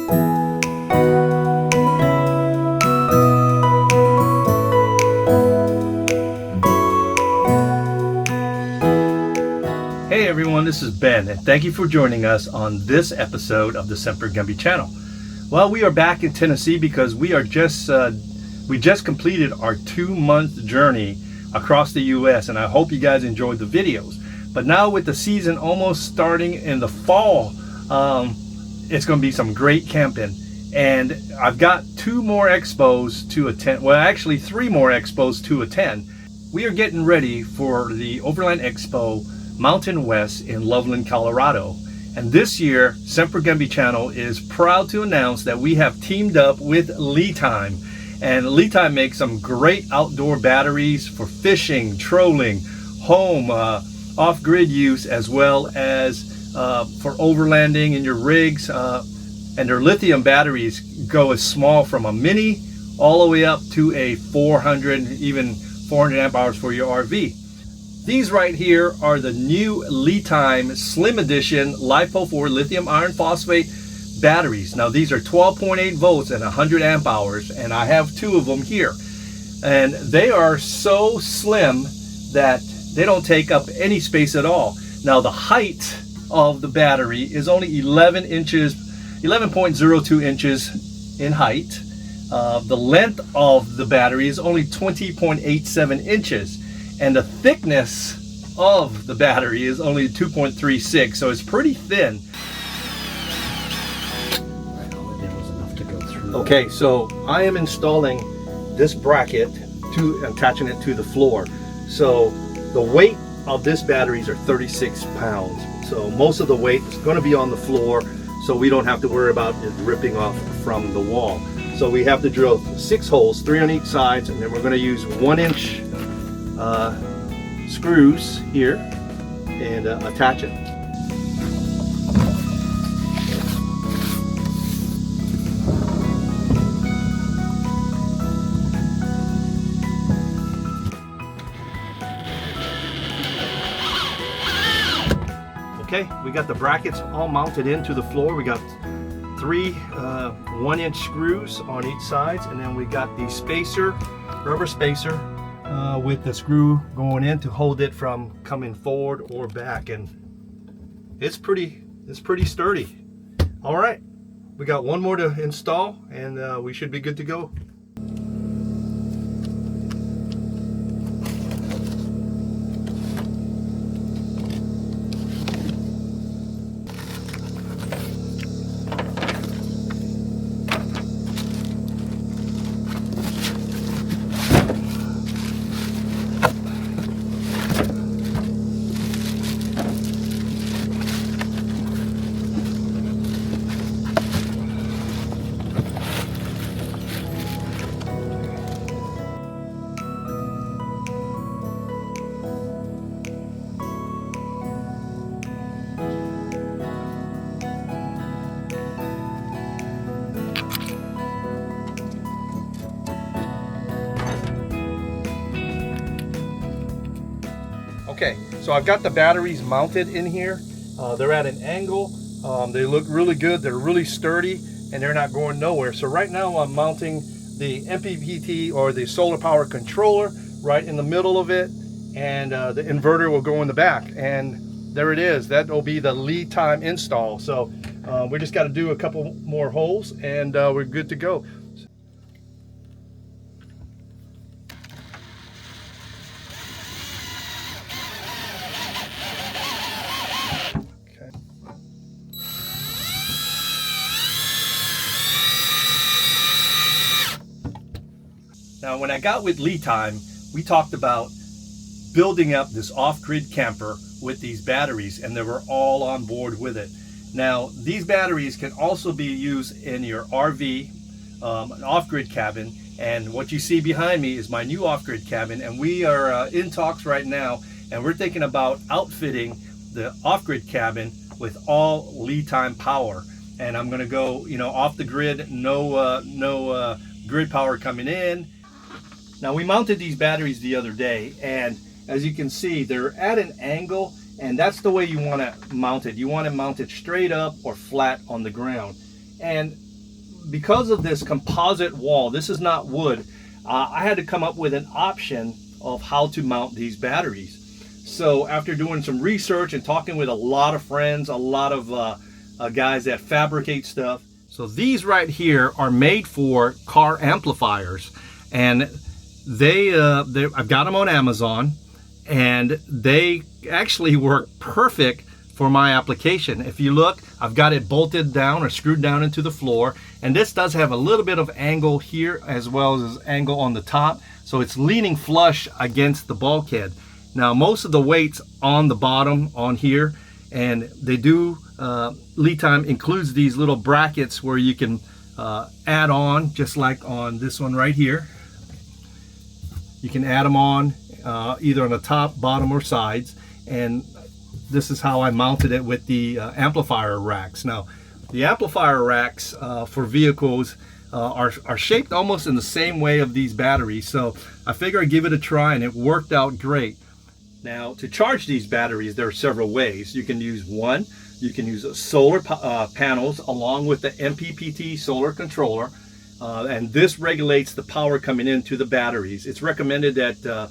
Hey everyone, this is Ben, and thank you for joining us on this episode of the Semper Gumbie channel. Well, we are back in Tennessee because we just completed our 2-month journey across the U.S. and I hope you guys enjoyed the videos. But now with the season almost starting in the fall, it's going to be some great camping. And I've got 2 more expos to attend. Well, actually 3 more expos to attend. We are getting ready for the Overland Expo Mountain West in Loveland, Colorado. And this year, Semper Gumbie channel is proud to announce that we have teamed up with LiTime. And LiTime makes some great outdoor batteries for fishing, trolling, home, off-grid use, as well as for overlanding in your rigs. And their lithium batteries go as small from a mini all the way up to a 400, even 400 amp hours for your RV. These right here are the new LiTime Slim Edition LiPo4 lithium iron phosphate batteries. Now these are 12.8 volts and 100 amp hours, and I have 2 of them here. And they are so slim that they don't take up any space at all. Now the height of the battery is only 11.02 inches in height. The length of the battery is only 20.87 inches. And the thickness of the battery is only 2.36, so it's pretty thin. Okay, so I am installing this bracket attaching it to the floor. So the weight of this batteries are 36 pounds. So most of the weight is going to be on the floor, so we don't have to worry about it ripping off from the wall. So we have to drill 6 holes, 3 on each side, and then we're going to use 1-inch screws here and attach it. Okay, we got the brackets all mounted into the floor. We got 3 1-inch screws on each side, and then we got the spacer, rubber spacer, with the screw going in to hold it from coming forward or back, and it's pretty sturdy. All right, we got 1 more to install, and we should be good to go. Okay, so I've got the batteries mounted in here. They're at an angle. They look really good. They're really sturdy, and they're not going nowhere. So right now I'm mounting the MPPT, or the solar power controller, right in the middle of it, and the inverter will go in the back. And there it is. That will be the LiTime install. So we just got to do a couple more holes, and we're good to go. Now, when I got with LiTime, we talked about building up this off-grid camper with these batteries, and they were all on board with it. Now, these batteries can also be used in your RV, an off-grid cabin, and what you see behind me is my new off-grid cabin, and we are in talks right now, and we're thinking about outfitting the off-grid cabin with all LiTime power. And I'm going to go, off the grid, no grid power coming in. Now, we mounted these batteries the other day, and as you can see, they're at an angle, and that's the way you want to mount it. You want to mount it straight up or flat on the ground. And because of this composite wall, this is not wood, I had to come up with an option of how to mount these batteries. So after doing some research and talking with a lot of friends, a lot of guys that fabricate stuff, so these right here are made for car amplifiers, and I've got them on Amazon, and they actually work perfect for my application. If you look, I've got it bolted down or screwed down into the floor, and this does have a little bit of angle here as well as angle on the top, so it's leaning flush against the bulkhead. Now most of the weight's on the bottom on here, and they do LiTime includes these little brackets where you can add on, just like on this one right here. You can add them on either on the top, bottom, or sides, and this is how I mounted it with the amplifier racks. Now the amplifier racks for vehicles are shaped almost in the same way of these batteries, so I figure I'd give it a try, and it worked out great. Now to charge these batteries, there are several ways. You can use solar panels along with the MPPT solar controller, and this regulates the power coming into the batteries. It's recommended that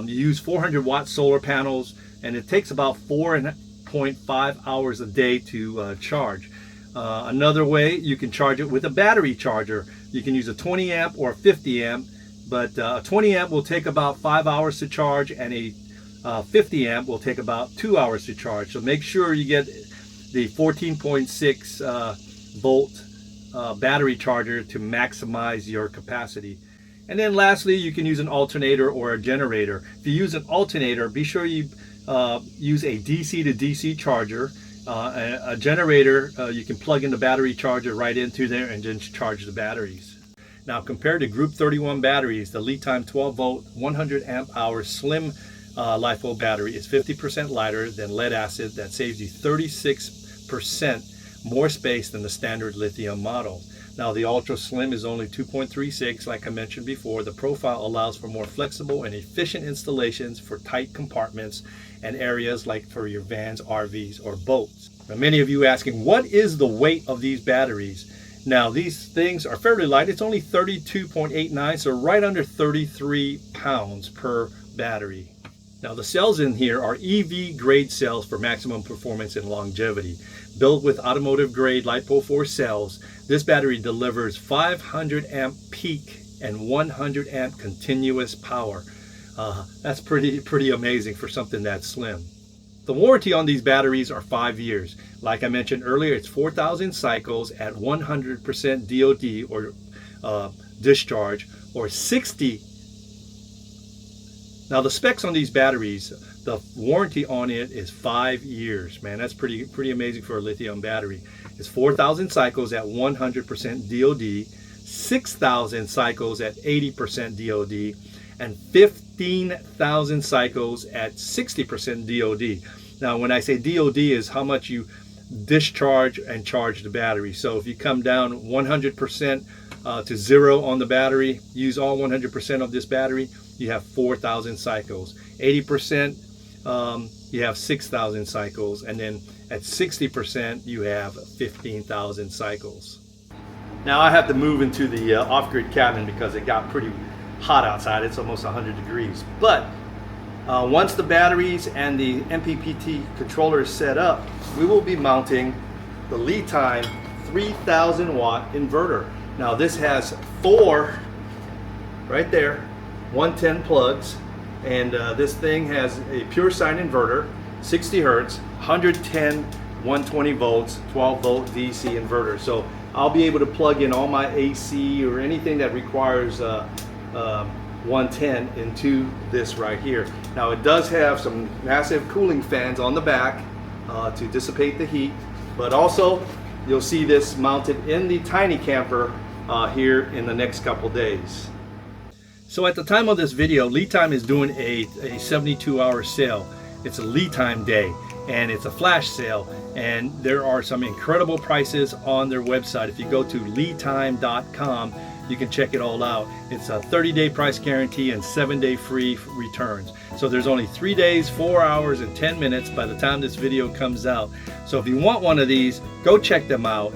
you use 400 watt solar panels, and it takes about 4.5 hours a day to charge. Another way, you can charge it with a battery charger. You can use a 20 amp or a 50 amp, but a 20 amp will take about 5 hours to charge, and a 50 amp will take about 2 hours to charge. So make sure you get the 14.6 volt battery charger to maximize your capacity. And then lastly, you can use an alternator or a generator. If you use an alternator, be sure you use a DC to DC charger. A generator, you can plug in the battery charger right into there and then charge the batteries. Now compared to Group 31 batteries, the LiTime 12 volt 100 amp hour slim LiFePO battery is 50% lighter than lead acid. That saves you 36% more space than the standard lithium model. Now the Ultra Slim is only 2.36, like I mentioned before. The profile allows for more flexible and efficient installations for tight compartments and areas like for your vans, RVs, or boats. Now many of you asking, what is the weight of these batteries? Now these things are fairly light. It's only 32.89, so right under 33 pounds per battery. Now the cells in here are EV grade cells for maximum performance and longevity. Built with automotive grade LiPo4 cells, this battery delivers 500 amp peak and 100 amp continuous power. That's pretty amazing for something that slim. The warranty on these batteries are 5 years. Like I mentioned earlier, it's 4,000 cycles at 100% DOD or discharge, or 60. Now the specs on these batteries, the warranty on it is 5 years. Man, that's pretty amazing for a lithium battery. It's 4,000 cycles at 100% DOD, 6,000 cycles at 80% DOD, and 15,000 cycles at 60% DOD. Now when I say DOD is how much you discharge and charge the battery. So if you come down 100% to 0 on the battery, use all 100% of this battery, you have 4,000 cycles. 80%, you have 6,000 cycles, and then at 60% you have 15,000 cycles. Now I have to move into the off-grid cabin because it got pretty hot outside. It's almost 100 degrees. But once the batteries and the MPPT controller is set up, we will be mounting the LiTime 3,000 watt inverter. Now this has 4 right there 110 plugs, and this thing has a pure sine inverter, 60 hertz, 110, 120 volts, 12 volt DC inverter. So I'll be able to plug in all my AC or anything that requires 110 into this right here. Now it does have some massive cooling fans on the back to dissipate the heat, but also you'll see this mounted in the tiny camper here in the next couple days. So at the time of this video, LiTime is doing a 72-hour sale. It's a LiTime day, and it's a flash sale, and there are some incredible prices on their website. If you go to LiTime.com, you can check it all out. It's a 30-day price guarantee and 7-day free returns. So there's only 3 days, 4 hours, and 10 minutes by the time this video comes out. So if you want one of these, go check them out.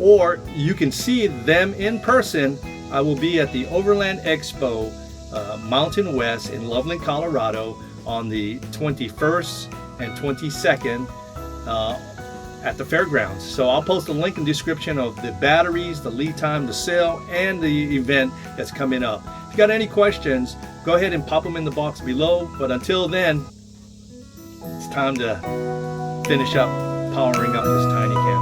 or you can see them in person. I will be at the Overland Expo Mountain West in Loveland, Colorado on the 21st and 22nd at the fairgrounds. So I'll post a link in the description of the batteries, the LiTime, the sale, and the event that's coming up. If you got any questions, go ahead and pop them in the box below. But until then, it's time to finish up powering up this tiny camera.